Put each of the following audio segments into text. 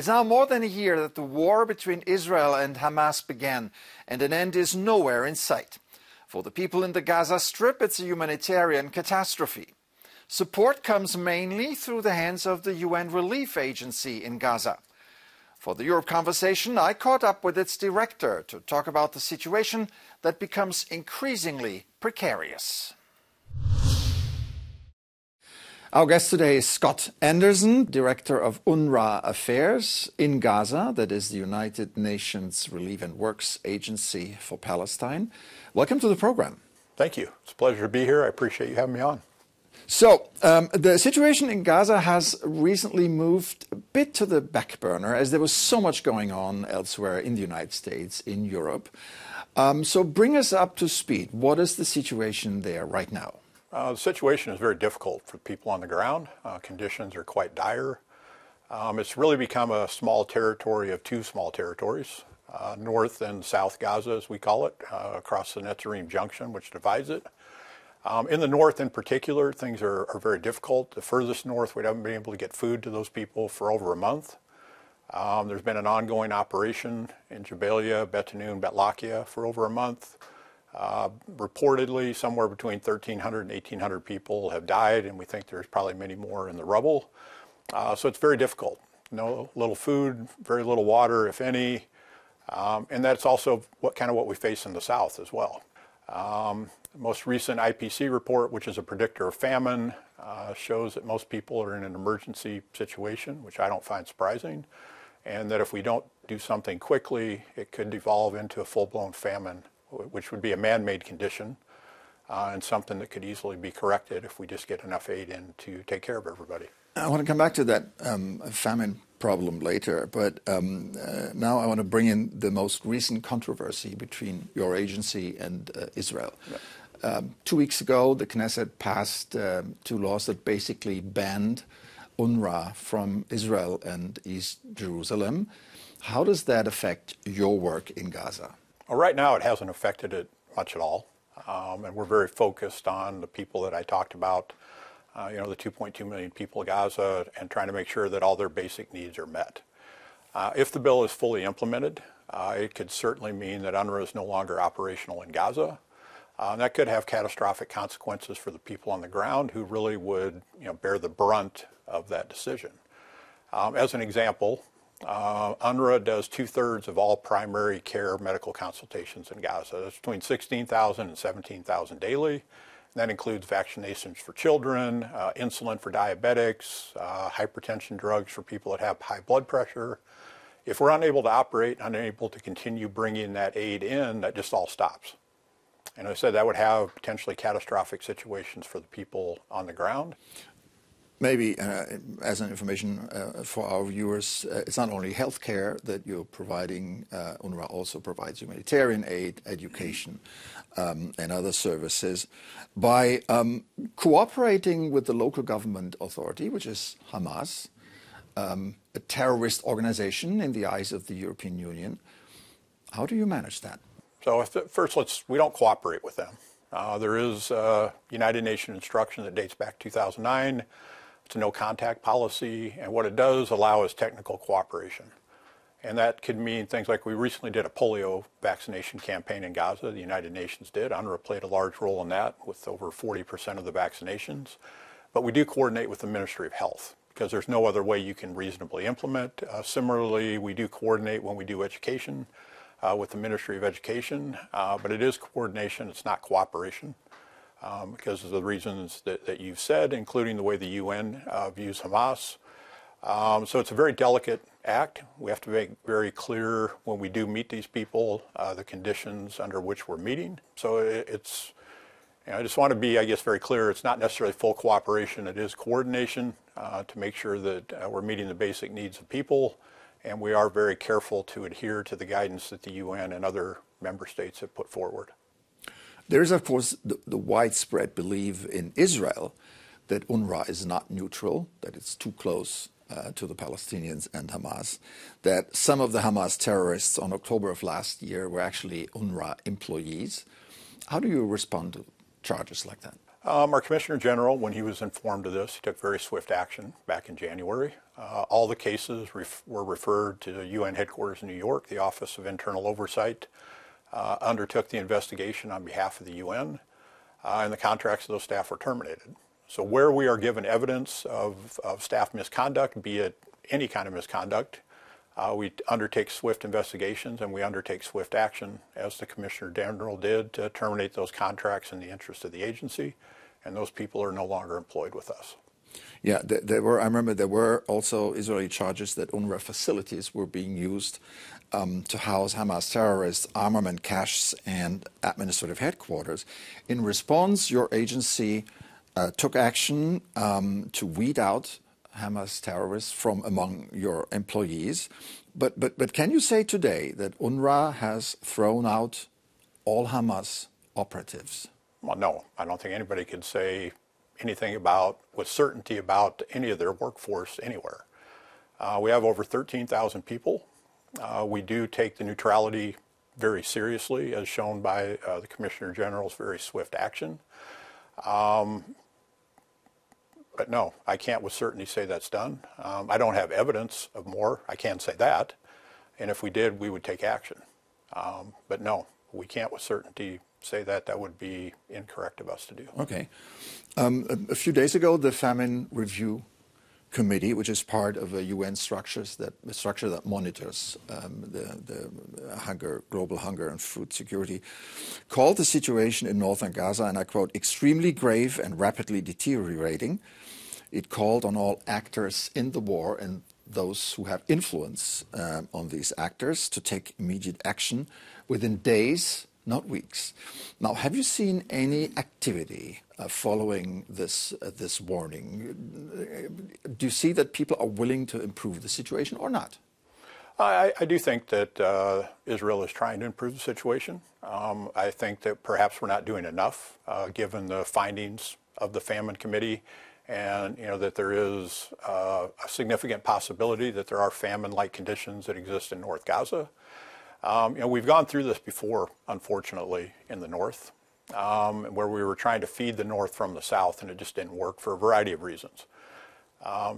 It's now more than a year that the war between Israel and Hamas began, and an end is nowhere in sight. For the people in the Gaza Strip, it's a humanitarian catastrophe. Support comes mainly through the hands of the UN Relief Agency in Gaza. For the Europe Conversation, I caught up with its director to talk about the situation that becomes increasingly precarious. Our guest today is Scott Anderson, Director of UNRWA Affairs in Gaza, that is the United Nations Relief and Works Agency for Palestine. Welcome to the program. Thank you. It's a pleasure to be here. I appreciate you having me on. So, the situation in Gaza has recently moved a bit to the back burner as there was so much going on elsewhere in the United States, in Europe. So bring us up to speed. What is the situation there right now? The situation is very difficult for people on the ground. Conditions are quite dire. It's really become a small territory of two small territories, North and South Gaza, as we call it, across the Netzarim Junction, which divides it. In the north in particular, things are very difficult. The furthest north, we haven't been able to get food to those people for over a month. There's been an ongoing operation in Jabalia, Bet Hanun, Bet Lakia for over a month. Reportedly, somewhere between 1,300 and 1,800 people have died, and we think there's probably many more in the rubble. So it's very difficult. No little food, very little water, if any. And that's also what we face in the south as well. The most recent IPC report, which is a predictor of famine, shows that most people are in an emergency situation, which I don't find surprising, and that if we don't do something quickly, it could devolve into a full-blown famine, which would be a man-made condition and something that could easily be corrected if we just get enough aid in to take care of everybody. I want to come back to that famine problem later, but now I want to bring in the most recent controversy between your agency and Israel. Yeah. 2 weeks ago, the Knesset passed two laws that basically banned UNRWA from Israel and East Jerusalem. How does that affect your work in Gaza? Well, right now, it hasn't affected it much at all, and we're very focused on the people that I talked about, the 2.2 million people of Gaza, and trying to make sure that all their basic needs are met. If the bill is fully implemented, it could certainly mean that UNRWA is no longer operational in Gaza. That could have catastrophic consequences for the people on the ground who really would bear the brunt of that decision. As an example, UNRWA does 2/3 of all primary care medical consultations in Gaza. That's between 16,000 and 17,000 daily. And that includes vaccinations for children, insulin for diabetics, hypertension drugs for people that have high blood pressure. If we're unable to operate, unable to continue bringing that aid in, that just all stops. And I said that would have potentially catastrophic situations for the people on the ground. Maybe as an information for our viewers, it's not only healthcare that you're providing. UNRWA also provides humanitarian aid, education, and other services. By cooperating with the local government authority, which is Hamas, a terrorist organization in the eyes of the European Union, how do you manage that? So first, we don't cooperate with them. There is a United Nations instruction that dates back to 2009. It's a no-contact policy, and what it does allow is technical cooperation. And that could mean things like we recently did a polio vaccination campaign in Gaza. The United Nations did. UNRWA played a large role in that with over 40% of the vaccinations. But we do coordinate with the Ministry of Health because there's no other way you can reasonably implement. Similarly, we do coordinate when we do education with the Ministry of Education, but it is coordination, it's not cooperation. Because of the reasons that you've said, including the way the UN views Hamas. So it's a very delicate act. We have to make very clear when we do meet these people, the conditions under which we're meeting. So I just want to be, very clear. It's not necessarily full cooperation. It is coordination to make sure that we're meeting the basic needs of people. And we are very careful to adhere to the guidance that the UN and other member states have put forward. There is, of course, the widespread belief in Israel that UNRWA is not neutral, that it's too close to the Palestinians and Hamas, that some of the Hamas terrorists on October of last year were actually UNRWA employees. How do you respond charges like that? Our Commissioner General, when he was informed of this, he took very swift action back in January. All the cases were referred to the UN headquarters in New York. The Office of Internal Oversight undertook the investigation on behalf of the UN, and the contracts of those staff were terminated. So where we are given evidence of staff misconduct, be it any kind of misconduct, we undertake swift investigations and we undertake swift action, as the Commissioner General did, to terminate those contracts in the interest of the agency, and those people are no longer employed with us. Yeah, I remember there were also Israeli charges that UNRWA facilities were being used to house Hamas terrorists, armament caches, and administrative headquarters. In response, your agency took action to weed out Hamas terrorists from among your employees. But can you say today that UNRWA has thrown out all Hamas operatives? Well, no, I don't think anybody could say anything with certainty about any of their workforce anywhere. We have over 13,000 people. We do take the neutrality very seriously, as shown by the Commissioner General's very swift action. But no, I can't with certainty say that's done. I don't have evidence of more. I can say that. And if we did, we would take action. But no, we can't with certainty say that. That would be incorrect of us to do. Okay. A few days ago, the Famine Review Committee, which is part of a UN structure that monitors the global hunger and food security, called the situation in northern Gaza, and I quote, extremely grave and rapidly deteriorating. It called on all actors in the war and those who have influence on these actors to take immediate action within days, not weeks. Now, have you seen any activity following this warning? Do you see that people are willing to improve the situation or not? I do think that Israel is trying to improve the situation. I think that perhaps we're not doing enough, given the findings of the Famine Committee, and that there is a significant possibility that there are famine-like conditions that exist in North Gaza. We've gone through this before, unfortunately, in the north, where we were trying to feed the north from the south, and it just didn't work for a variety of reasons.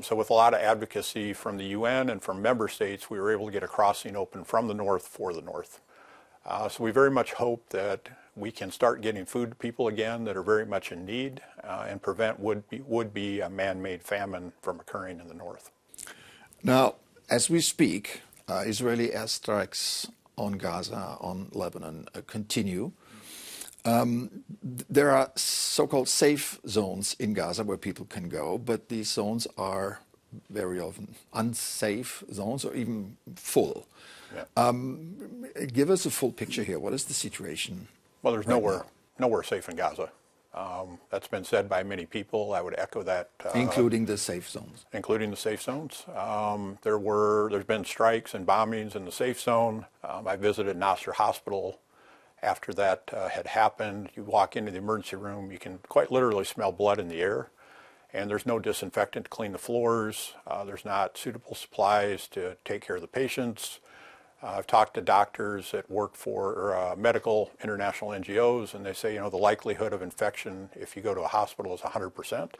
So with a lot of advocacy from the UN and from member states, we were able to get a crossing open from the north for the north. So we very much hope that we can start getting food to people again that are very much in need, and prevent would be a man-made famine from occurring in the north. Now, as we speak, Israeli airstrikes on Gaza, on Lebanon, continue. There are so-called safe zones in Gaza where people can go, but these zones are very often unsafe zones or even full. Yeah. Give us a full picture here. What is the situation? Well, there's nowhere safe in Gaza. That's been said by many people. I would echo that. Including the safe zones. Including the safe zones. There's been strikes and bombings in the safe zone. I visited Nasser Hospital after that had happened. You walk into the emergency room, you can quite literally smell blood in the air. And there's no disinfectant to clean the floors. There's not suitable supplies to take care of the patients. I've talked to doctors that work for medical international NGOs, and they say, the likelihood of infection if you go to a hospital is 100%,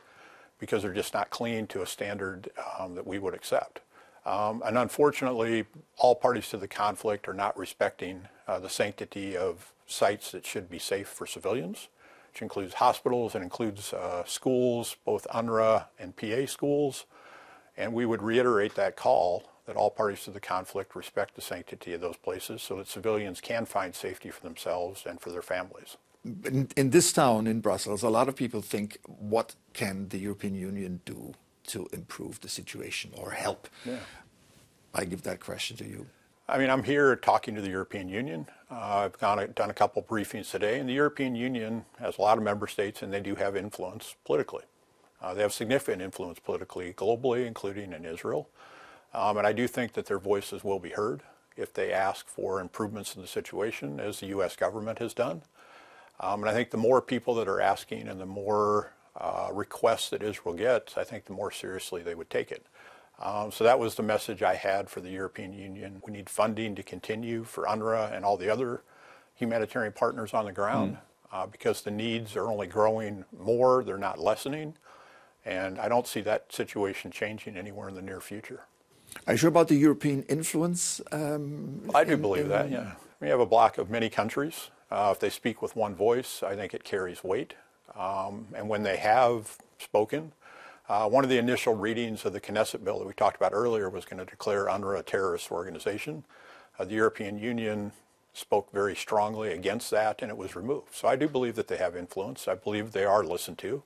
because they're just not clean to a standard that we would accept. And unfortunately, all parties to the conflict are not respecting the sanctity of sites that should be safe for civilians, which includes hospitals and includes schools, both UNRWA and PA schools. And we would reiterate that call that all parties to the conflict respect the sanctity of those places so that civilians can find safety for themselves and for their families. In this town, in Brussels, a lot of people think, what can the European Union do to improve the situation or help? Yeah. I give that question to you. I mean, I'm here talking to the European Union. I've done a couple briefings today, and the European Union has a lot of member states, and they do have influence politically. They have significant influence politically, globally, including in Israel. And I do think that their voices will be heard if they ask for improvements in the situation, as the U.S. government has done. And I think the more people that are asking and the more requests that Israel gets, I think the more seriously they would take it. So that was the message I had for the European Union. We need funding to continue for UNRWA and all the other humanitarian partners on the ground. because the needs are only growing more, they're not lessening, and I don't see that situation changing anywhere in the near future. Are you sure about the European influence? I do believe that, yeah. We have a bloc of many countries. If they speak with one voice, I think it carries weight. And when they have spoken, one of the initial readings of the Knesset bill that we talked about earlier was going to declare UNRWA a terrorist organization. The European Union spoke very strongly against that, and it was removed. So I do believe that they have influence. I believe they are listened to,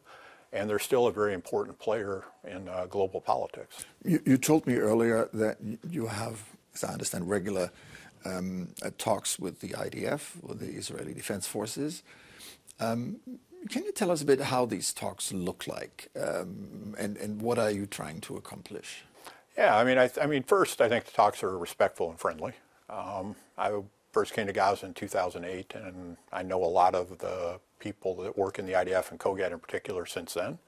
and they're still a very important player in global politics. You told me earlier that you have, as I understand, regular talks with the IDF, with the Israeli Defense Forces. Can you tell us a bit how these talks look like, and what are you trying to accomplish? Yeah, I mean, first, I think the talks are respectful and friendly. I first came to Gaza in 2008, and I know a lot of the people that work in the IDF and COGAT in particular since then.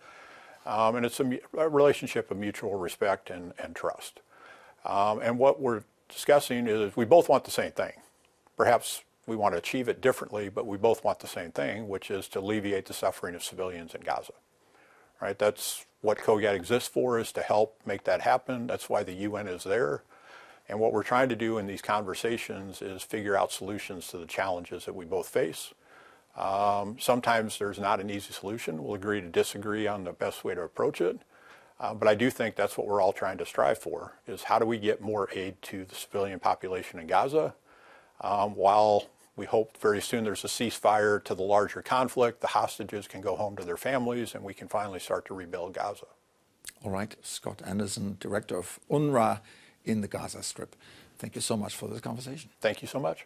And it's a relationship of mutual respect and trust. And what we're discussing is we both want the same thing. Perhaps we want to achieve it differently, but we both want the same thing, which is to alleviate the suffering of civilians in Gaza. Right? That's what COGAT exists for, is to help make that happen. That's why the UN is there. And what we're trying to do in these conversations is figure out solutions to the challenges that we both face. Sometimes there's not an easy solution. We'll agree to disagree on the best way to approach it. But I do think that's what we're all trying to strive for, is how do we get more aid to the civilian population in Gaza, while we hope very soon there's a ceasefire to the larger conflict, the hostages can go home to their families, and we can finally start to rebuild Gaza. All right. Scott Anderson, director of UNRWA in the Gaza Strip. Thank you so much for this conversation. Thank you so much.